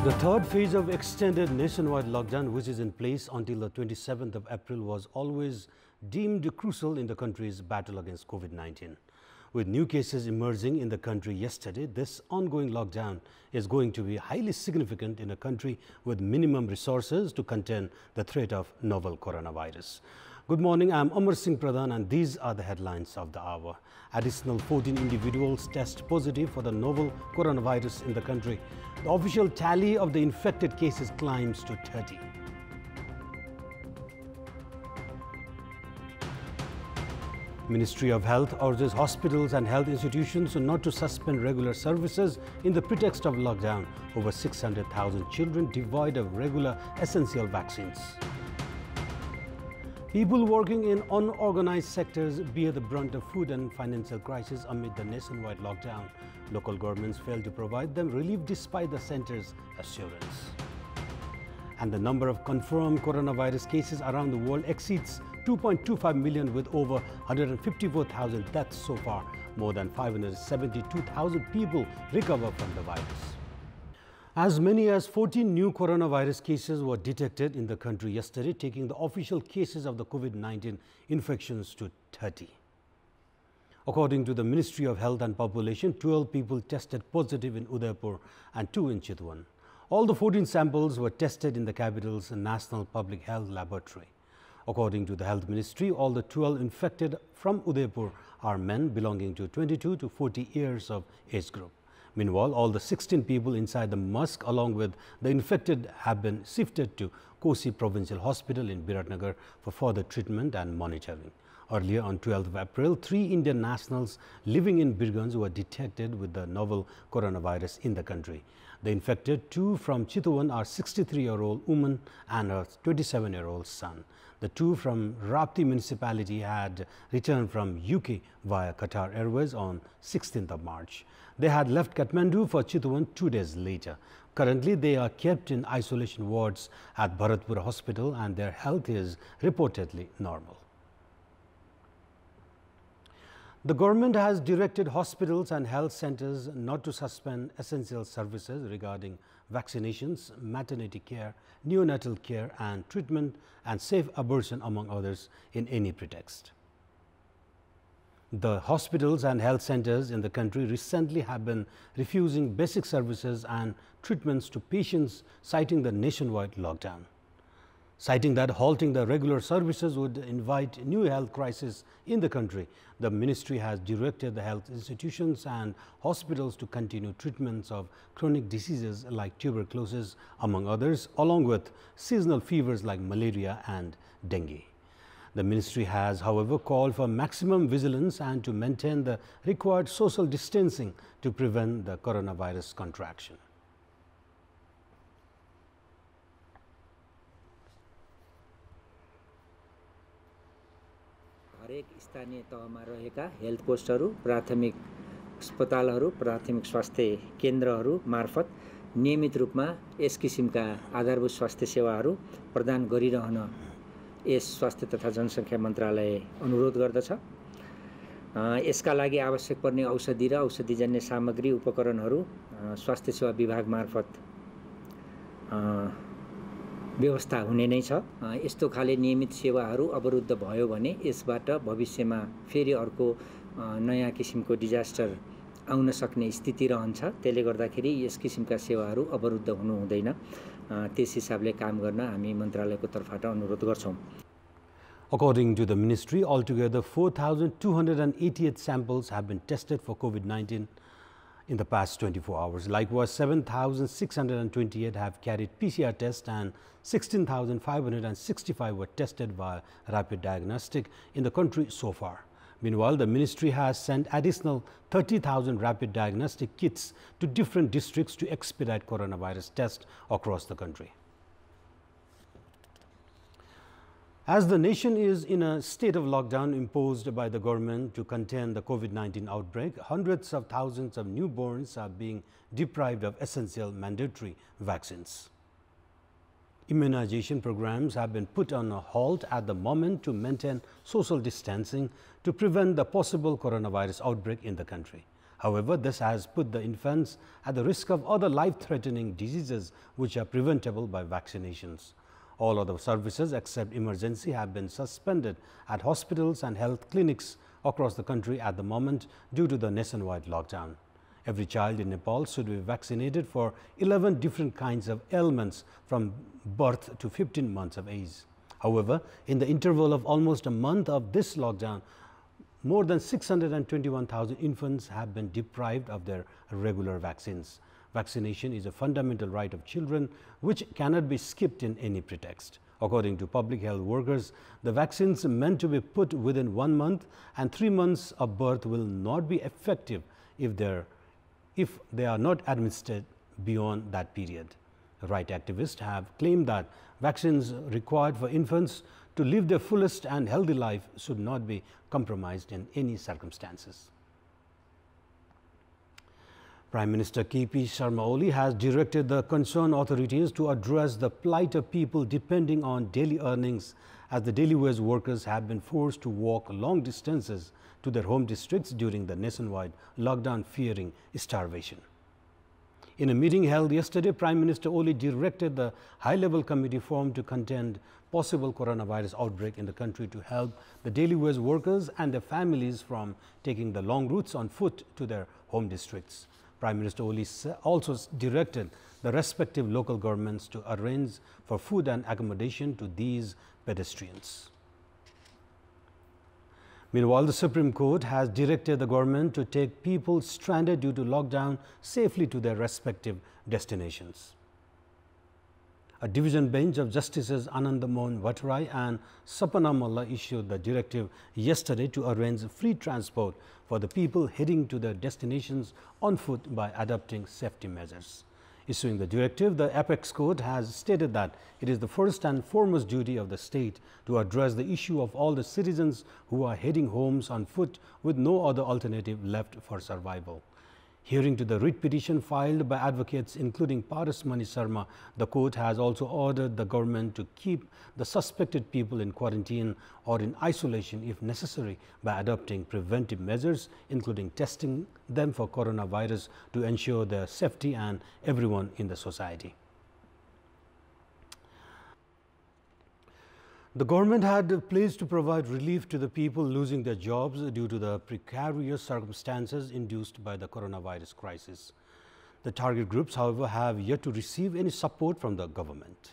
The third phase of extended nationwide lockdown, which is in place until the 27th of April, was always deemed crucial in the country's battle against COVID-19. With new cases emerging in the country yesterday, this ongoing lockdown is going to be highly significant in a country with minimum resources to contain the threat of novel coronavirus. Good morning, I'm Amar Singh Pradhan and these are the headlines of the hour. Additional 14 individuals test positive for the novel coronavirus in the country. The official tally of the infected cases climbs to 30. Ministry of Health urges hospitals and health institutions not to suspend regular services in the pretext of lockdown. Over 600,000 children devoid of regular essential vaccines. People working in unorganized sectors bear the brunt of food and financial crisis amid the nationwide lockdown. Local governments failed to provide them relief despite the center's assurance. And the number of confirmed coronavirus cases around the world exceeds 2.25 million with over 154,000 deaths so far. More than 572,000 people recover from the virus. As many as 14 new coronavirus cases were detected in the country yesterday, taking the official cases of the COVID-19 infections to 30. According to the Ministry of Health and Population, 12 people tested positive in Udaipur and 2 in Chitwan. All the 14 samples were tested in the capital's National Public Health Laboratory. According to the Health Ministry, all the 12 infected from Udaipur are men belonging to 22 to 40 years of age group. Meanwhile, all the 16 people inside the mosque along with the infected have been shifted to Kosi Provincial Hospital in Biratnagar for further treatment and monitoring. Earlier on 12th of April, 3 Indian nationals living in Birganj were detected with the novel coronavirus in the country. The infected 2 from Chitwan are 63-year-old woman and her 27-year-old son. The 2 from Rapti municipality had returned from UK via Qatar Airways on 16th of March. They had left Kathmandu for Chitwan 2 days later. Currently, they are kept in isolation wards at Bharatpur Hospital and their health is reportedly normal. The government has directed hospitals and health centers not to suspend essential services regarding vaccinations, maternity care, neonatal care and treatment and safe abortion among others in any pretext. The hospitals and health centers in the country recently have been refusing basic services and treatments to patients citing the nationwide lockdown. Citing that halting the regular services would invite new health crisis in the country, the ministry has directed the health institutions and hospitals to continue treatments of chronic diseases like tuberculosis, among others, along with seasonal fevers like malaria and dengue. The ministry has, however, called for maximum vigilance and to maintain the required social distancing to prevent the coronavirus contraction. हरेक स्थानीय तहमा रहेका health पोस्टहरू, प्राथमिक अस्पतालहरू, प्राथमिक स्वास्थ्य केन्द्रहरू मार्फत नियमित रूपमा यस किसिमका आधारभूत स्वास्थ्य सेवाहरू प्रदान गरिरहन यस स्वास्थ्य तथा जनसङ्ख्या मन्त्रालय अनुरोध गर्दछ। यसका लागि आवश्यक पर्ने औषधि र औषधिजन्य सामग्री उपकरणहरू स्वास्थ्य सेवा विभाग मार्फत व्यवस्था हुने नै छ। यस्तो खाले नियमित सेवाहरू अवरुद्ध भयो भने यसबाट भविष्यमा फेरि अर्को नयाँ किसिमको डिजास्टर आउन सक्ने स्थिति रहन्छ। त्यसले गर्दाखेरि यस किसिमका सेवाहरू अवरुद्ध हुनु हुँदैन। त्यस हिसाबले काम गर्न हामी मन्त्रालयको तर्फबाट अनुरोध गर्छौं। According to the ministry, altogether 4,288 samples have been tested for COVID-19 in the past 24 hours. Likewise, 7,628 have carried PCR tests and 16,565 were tested via rapid diagnostic in the country so far. Meanwhile, the ministry has sent additional 30,000 rapid diagnostic kits to different districts to expedite coronavirus tests across the country. As the nation is in a state of lockdown imposed by the government to contain the COVID-19 outbreak, hundreds of thousands of newborns are being deprived of essential mandatory vaccines. Immunization programs have been put on a halt at the moment to maintain social distancing to prevent the possible coronavirus outbreak in the country. However, this has put the infants at the risk of other life-threatening diseases which are preventable by vaccinations. All other services except emergency have been suspended at hospitals and health clinics across the country at the moment due to the nationwide lockdown. Every child in Nepal should be vaccinated for 11 different kinds of ailments from birth to 15 months of age. However, in the interval of almost a month of this lockdown, more than 621,000 infants have been deprived of their regular vaccines. Vaccination is a fundamental right of children which cannot be skipped in any pretext. According to public health workers, the vaccines meant to be put within 1 month and 3 months of birth will not be effective if they are not administered beyond that period. Right activists have claimed that vaccines required for infants to live their fullest and healthy life should not be compromised in any circumstances. Prime Minister K.P. Sharma Oli has directed the concerned authorities to address the plight of people depending on daily earnings, as the daily wage workers have been forced to walk long distances to their home districts during the nationwide lockdown, fearing starvation. In a meeting held yesterday, Prime Minister Oli directed the high-level committee formed to contend possible coronavirus outbreak in the country to help the daily wage workers and their families from taking the long routes on foot to their home districts. Prime Minister Oli also directed the respective local governments to arrange for food and accommodation to these pedestrians. Meanwhile, the Supreme Court has directed the government to take people stranded due to lockdown safely to their respective destinations. A division bench of Justices Anandamohan Bhattarai and Sapana Malla issued the directive yesterday to arrange free transport for the people heading to their destinations on foot by adopting safety measures. Issuing the directive, the Apex Court has stated that it is the first and foremost duty of the state to address the issue of all the citizens who are heading homes on foot with no other alternative left for survival. Hearing to the writ petition filed by advocates including Paras Mani Sharma, the court has also ordered the government to keep the suspected people in quarantine or in isolation if necessary by adopting preventive measures including testing them for coronavirus to ensure their safety and everyone in the society. The government had pledged to provide relief to the people losing their jobs due to the precarious circumstances induced by the coronavirus crisis. The target groups, however, have yet to receive any support from the government.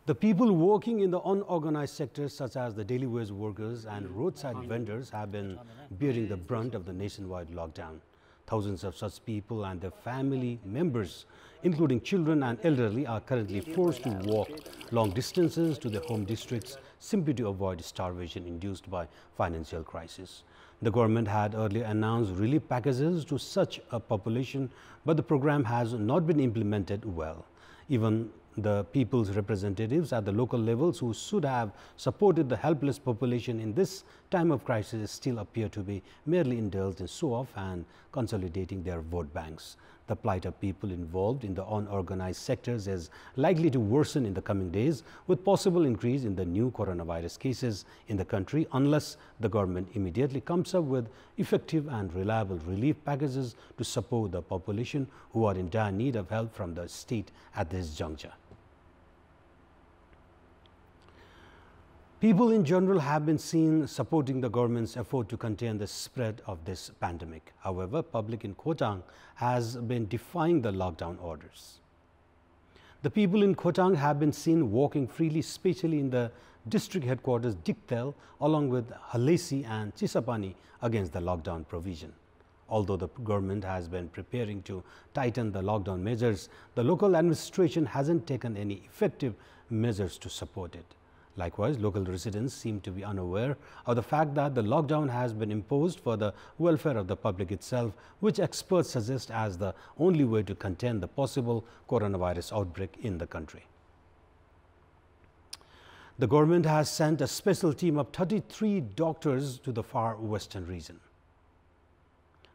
The people working in the unorganized sectors such as the daily wage workers and roadside vendors have been bearing the brunt of the nationwide lockdown. Thousands of such people and their family members, including children and elderly, are currently forced to walk long distances to their home districts simply to avoid starvation induced by financial crisis. The government had earlier announced relief packages to such a population, but the program has not been implemented well. Even the people's representatives at the local levels who should have supported the helpless population in this time of crisis still appear to be merely indulged in show-off and consolidating their vote banks. The plight of people involved in the unorganized sectors is likely to worsen in the coming days with possible increase in the new coronavirus cases in the country unless the government immediately comes up with effective and reliable relief packages to support the population who are in dire need of help from the state at this juncture. People in general have been seen supporting the government's effort to contain the spread of this pandemic. However, public in Khotang has been defying the lockdown orders. The people in Khotang have been seen walking freely, especially in the district headquarters Diktel, along with Halesi and Chisapani against the lockdown provision. Although the government has been preparing to tighten the lockdown measures, the local administration hasn't taken any effective measures to support it. Likewise, local residents seem to be unaware of the fact that the lockdown has been imposed for the welfare of the public itself, which experts suggest as the only way to contain the possible coronavirus outbreak in the country. The government has sent a special team of 33 doctors to the far western region.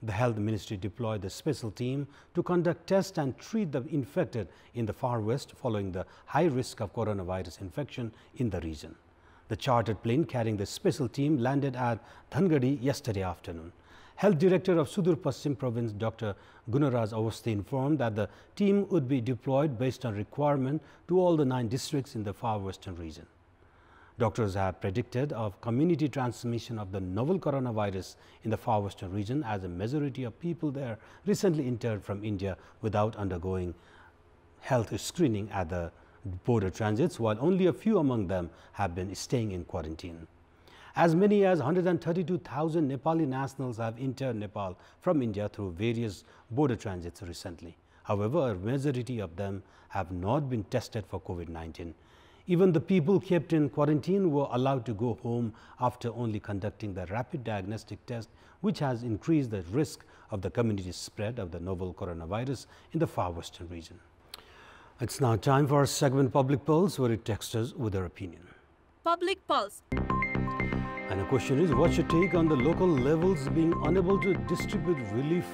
The Health Ministry deployed the special team to conduct tests and treat the infected in the far west following the high risk of coronavirus infection in the region. The chartered plane carrying the special team landed at Dhangadi yesterday afternoon. Health Director of Sudur Paschim Province, Dr. Gunaraj Awasthi, informed that the team would be deployed based on requirement to all the 9 districts in the far western region. Doctors have predicted of community transmission of the novel coronavirus in the far western region, as a majority of people there recently entered from India without undergoing health screening at the border transits, while only a few among them have been staying in quarantine. As many as 132,000 Nepali nationals have entered Nepal from India through various border transits recently. However, a majority of them have not been tested for COVID-19. Even the people kept in quarantine were allowed to go home after only conducting the rapid diagnostic test, which has increased the risk of the community spread of the novel coronavirus in the far western region. It's now time for our segment Public Pulse, where it texts us with their opinion. Public Pulse. And the question is, what's your take on the local levels being unable to distribute relief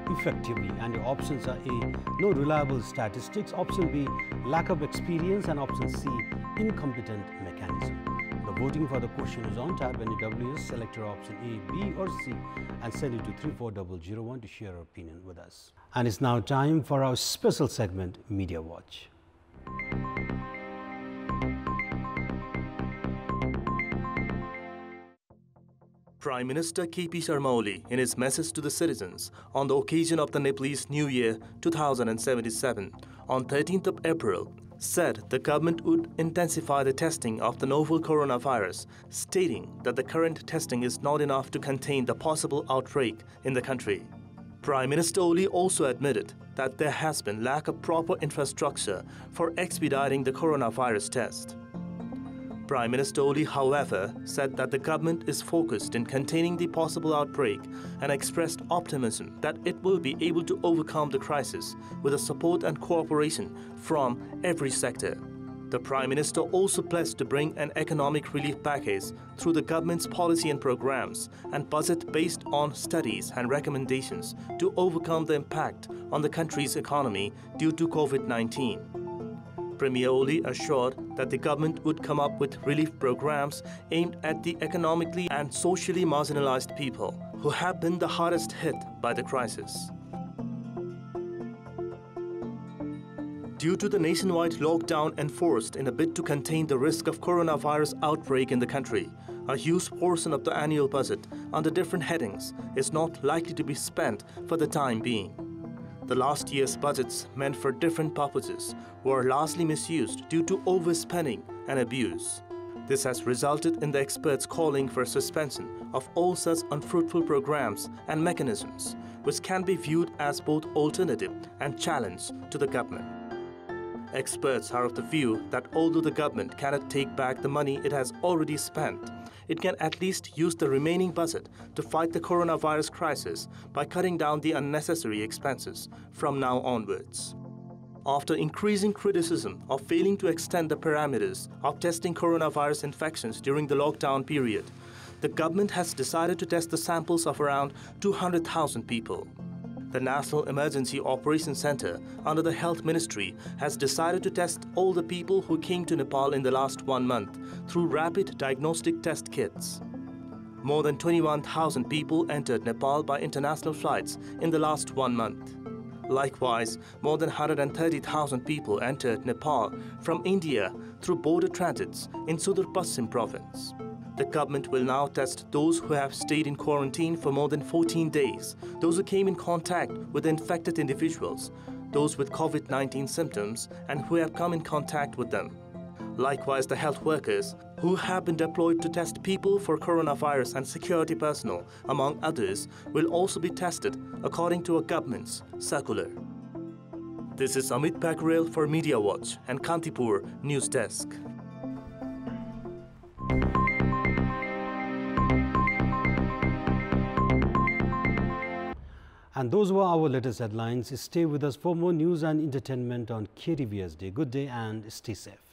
effectively? And your options are A, no reliable statistics, option B, lack of experience, and option C, incompetent mechanism. The voting for the question is on. Type any WS, select your option A, B or C and send it to 34001 to share your opinion with us. And it's now time for our special segment, Media Watch. Prime Minister KP Sharma Oli, in his message to the citizens on the occasion of the Nepalese New Year 2077 on 13th of April, said the government would intensify the testing of the novel coronavirus, stating that the current testing is not enough to contain the possible outbreak in the country. Prime Minister Oli also admitted that there has been lack of proper infrastructure for expediting the coronavirus test. Prime Minister Oli, however, said that the government is focused in containing the possible outbreak and expressed optimism that it will be able to overcome the crisis with the support and cooperation from every sector. The Prime Minister also pledged to bring an economic relief package through the government's policy and programs and budget based on studies and recommendations to overcome the impact on the country's economy due to COVID-19. Premier Oli assured that the government would come up with relief programs aimed at the economically and socially marginalized people who have been the hardest hit by the crisis. Due to the nationwide lockdown enforced in a bid to contain the risk of coronavirus outbreak in the country, a huge portion of the annual budget under different headings is not likely to be spent for the time being. The last year's budgets meant for different purposes were largely misused due to overspending and abuse. This has resulted in the experts calling for suspension of all such unfruitful programs and mechanisms, which can be viewed as both alternative and challenge to the government. Experts are of the view that although the government cannot take back the money it has already spent, it can at least use the remaining budget to fight the coronavirus crisis by cutting down the unnecessary expenses from now onwards. After increasing criticism of failing to extend the parameters of testing coronavirus infections during the lockdown period, the government has decided to test the samples of around 200,000 people. The National Emergency Operations Center under the Health Ministry has decided to test all the people who came to Nepal in the last 1 month through rapid diagnostic test kits. More than 21,000 people entered Nepal by international flights in the last 1 month. Likewise, more than 130,000 people entered Nepal from India through border transits in Sudur Paschim Province. The government will now test those who have stayed in quarantine for more than 14 days, those who came in contact with infected individuals, those with COVID-19 symptoms and who have come in contact with them. Likewise, the health workers who have been deployed to test people for coronavirus and security personnel, among others, will also be tested according to a government's circular. This is Amit Pakrel for Media Watch and Kantipur News Desk. And those were our latest headlines. Stay with us for more news and entertainment on KTVS Day. Good day and stay safe.